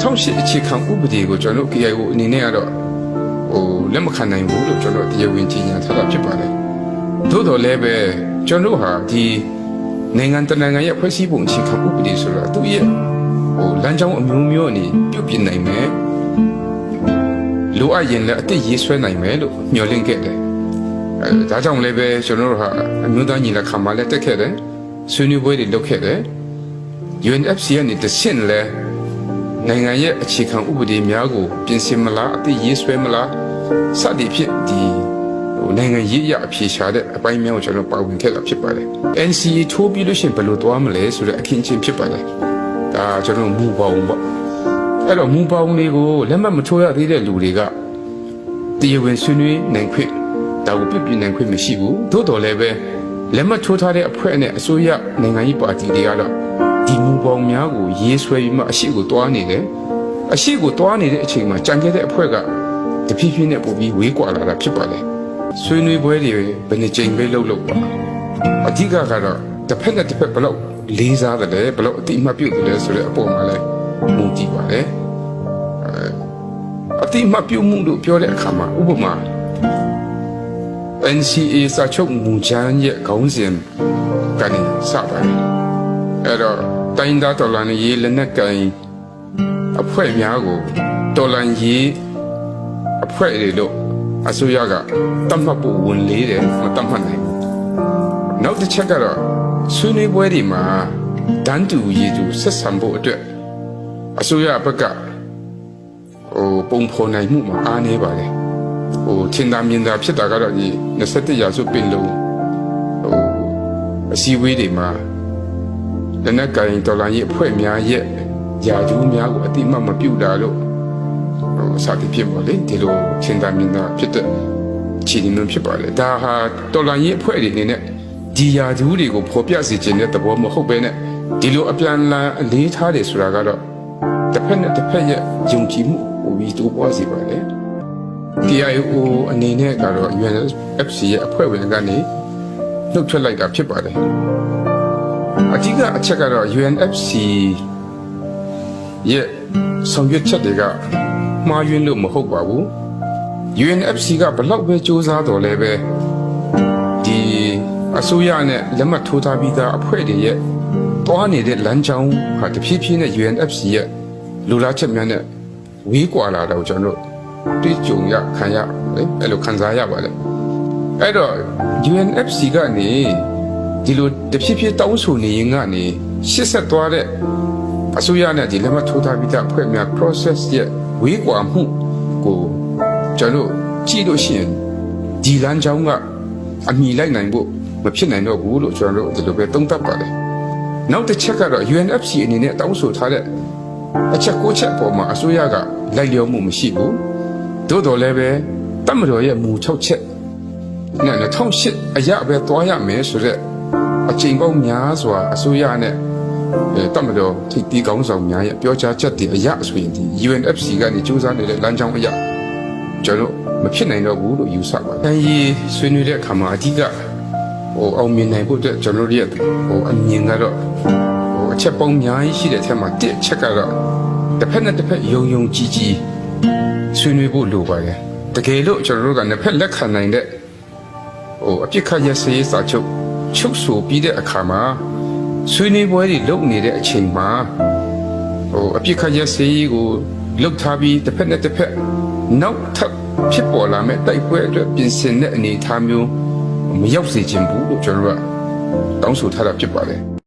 ဆောင်းရှိအခြေခံဥပဒေကိုကျွန်တော် KIO အနေနဲ့ကတော့လက်မခံနိုင်ဘူးလို့ကျွန်တော်တရားဝင်ကြီးညာထားတာဖြစ်ပါတယ်သို့တော်လည်းပဲကျွန်တော်ဟာဒီနိုင်ငံတကာရဲ့ဖွဲ့စည်းပုံအခြေခံဥပဒေဆိုတာသူ့ရဲ့လမ်းကြောင်းအမျိုးမျိုးအနေပြုပြင်နိုင်မယ်လိုအပ်ရင်လည်းအသက်ရေးဆွဲနိုင်မယ်လို့မျှော်လင့်ခဲ့တယ်ဒါကြောင့်လည်းပဲကျွန်တော်တို့ဟာအမျိုးသားညီလာခံမှာလည်းတက်ခဲ့တယ်ဆွေးနွေးပွဲတွေလုပ်ခဲ့တယ် UNFC ကနေတဆင့်လဲနိုင်ငံရဲ့အခြေခံဥပဒေများကိုပြင်ဆင်မလားအသက်ရေးဆွဲမလားစသည်ဖြင့်ဒီနိုင်ငံရေးအဖြေရှာတဲ့အပိုင်းများကိုကျွန်တော်ပါဝင်ခဲ့တာဖြစ်ပါတယ် NCA ထိုးပြီးလို့ရှိရင်ဘယ်လိုသွားမလဲဆိုတဲ့အခင်းချင်းဖြစ်ပါတယ်ဒါကျွန်တော်မူပေါင်းပေါ့အဲ့တော့မူပေါင်းလေးကိုလက်မှတ်မထိုးရသေးတဲ့လူတွေကတရားဝင်ဆွေးနွေးနိုင်ခွင့်ဒါကိုပြပြနိုင်ခွင့်မရှိဘူးသို့တော်လည်းပဲလက်မှတ်ထိုးထားတဲ့အဖွဲ့နဲ့အစိုးရနိုင်ငံရေးပါတီတွေကတော့ဒီမူပေါင်းများကိုရေးဆွဲပြီးမှအရှိကိုတွားနေတယ်အရှိကိုတွားနေတဲ့အချိန်မှာကြံခဲ့တဲ့အဖွဲ့ကတဖြည်းဖြည်းနဲ့ပို့ပြီးဝေးကွာလာတာဖြစ်ပါလေဆွေးနွေးပွဲတွေဘယ်နှကြိမ်ပဲလုပ်ပါအဓိကကတော့တစ်ဖက်နဲ့တစ်ဖက်ဘယ်လောက်လေးစားတယ်ဘယ်လောက်အတိအမှတ်ပြုတယ်ဆိုတဲ့အပေါ်မှာလည်းမူတည်ပါတယ်အတိအမှတ်ပြုမှုလို့ပြောတဲ့အခါမှာဥပမာ NCA စာချုပ်မူကြမ်းရဲ့ခေါင်းစဉ်ကနေစပါတယ်အဲ့တော့တိုင်းသားတော်လှန်ရေးလက်နက်ကိုင်အဖွဲ့များကိုတော်လှန်ရေးအဖွဲ့တွေလို့အစိုးရကတတ်မှတ်ဖို့ဝန်လေးတယ်မတတ်မှတ်နိုင်ဘူးနောက်တစ်ချက်ကတော့ဆွေးနွေးပွဲတွေမှာတန်းတူရည်သူဆက်ဆံဖို့အတွက်အစိုးရဘက်ကပုံဖော်နိုင်မှုမှာအားနည်းပါတယ်ထင်သာမြင်သာဖြစ်တာကတော့ဒီ21ရာစုပင်လုံးအစည်းအဝေးတွေမှာလက်နက်ကိုင်တော်လှန်ရေးအဖွဲ့များရဲ့ယာကျူးများကိုအတိအမှတ်မပြုတာလို့စသည်ဖြစ်ပါလေဒီလိုထင်သာမြင်သာဖြစ်တဲ့ခြေနေမျိုးဖြစ်ပါလေဒါဟာတော်လှန်ရေးအဖွဲ့တွေအနေနဲ့ဒီယာကျူးတွေကိုဖော်ပြစေခြင်းတဲ့သဘောမဟုတ်ဘဲနဲ့ဒီလိုအပြန်လန်အလေးထားတယ်ဆိုတာကတော့တစ်ဖက်နဲ့တစ်ဖက်ရဲ့ယုံကြည်မှုကိုပြီးတိုးပွားစေပါလေKIO အနေနဲ့ကတော့ UNFC ရဲ့အဖွဲ့ဝင်ကနေနှုတ်ထွက်လိုက်တာဖြစ်ပါတယ်အဓိကအချက်ကတော့ UNFC ရဲ့ဆောင်ရွက်ချက်တွေကမှားယွင်းလို့မဟုတ်ပါဘူး UNFC ကဘလောက်ပဲစ조사တော်လဲပဲဒီအစိုးရနဲ့လက်မှတ်ထိုးထားပြီးသားအဖွဲ့တွေရဲ့တွားနေတဲ့လမ်းကြောင်းဟာတဖြည်းဖြည်းနဲ့ UNFC ရဲ့လူလားချက်များနဲ့ဝေးကွာလာတော့ကျွန်တော်တွေ့ကြုံရခံရအဲ့လိုခံစားရပါတယ်အဲ့တော့ UNFC ကနေဒီလိုတဖြည်းဖြည်းတောင်းဆိုနေရင်ကနေရှစ်ဆက်သွားတဲ့အစိုးရနဲ့ဒီလက်မှတ်ထိုးထားပြီးသားအဖွဲ့များ process ရဲ့ဝေးကွာမှုကိုကျွန်တော်ကြည့်လို့ရှိရင်ဒီလမ်းကြောင်းကအမိလိုက်နိုင်ဖို့မဖြစ်နိုင်တော့ဘူးလို့ကျွန်တော်တို့ဒီလိုပဲသုံးသပ်ပါတယ်နောက်တစ်ချက်ကတော့ UNFC အနေနဲ့တောင်းဆိုထားတဲ့အချက်၉ချက်ပေါ်မှာအစိုးရကလိုက်လျောမှုမရှိဘူးသို့တော်လည်းပဲတပ်မတော်ရဲ့မူ6ချက်နဲ့2008အရပဲသွားရမယ်ဆိုတဲ့အချိန်ပေါင်းများစွာအစိုးရနဲ့တပ်မတော်ထိပ်သီးခေါင်းဆောင်များရဲ့ပြောကြားချက်တွေအရဆိုရင်ဒီ UNFC ကနေစူးစမ်းနေတဲ့လမ်းကြောင်းအရကျွန်တော်မဖြစ်နိုင်တော့ဘူးလို့ယူဆပါတယ်။အဲဒီဆွေးနွေးတဲ့အခါမှာအဓိကအောင်မြင်နိုင်ဖို့အတွက်ကျွန်တော်တို့ရဲ့အမြင်ကတော့အချက်ပေါင်းများကြီးရှိတဲ့အထက်မှာတစ်ချက်ကတော့တစ်ဖက်နဲ့တစ်ဖက်ယုံယုံကြည်ကြည်ဆွေးနွေးဖို့လိုပါတယ်။တကယ်လို့ကျွန်တော်တို့ကနှစ်ဖက်လက်ခံနိုင်တဲ့အပြစ်ခတ်ရစရေးစာချုပ်ချုပ်ဆိုပြီးတဲ့အခါမှာဆွေးနွေးပွဲတွေလုပ်နေတဲ့အချိန်မှာအပြစ်ခတ်ရစရေးကိုလုပ်ထားပြီးတစ်ဖက်နဲ့တစ်ဖက်နောက်ထပ်ဖြစ်ပေါ်လာမဲ့တိုက်ပွဲအတွက်ပြင်ဆင်တဲ့အနေအထားမျိုးမရောက်စေချင်ဘူးလို့ကျွန်တော်ကတောင်းဆိုထားတာဖြစ်ပါတယ်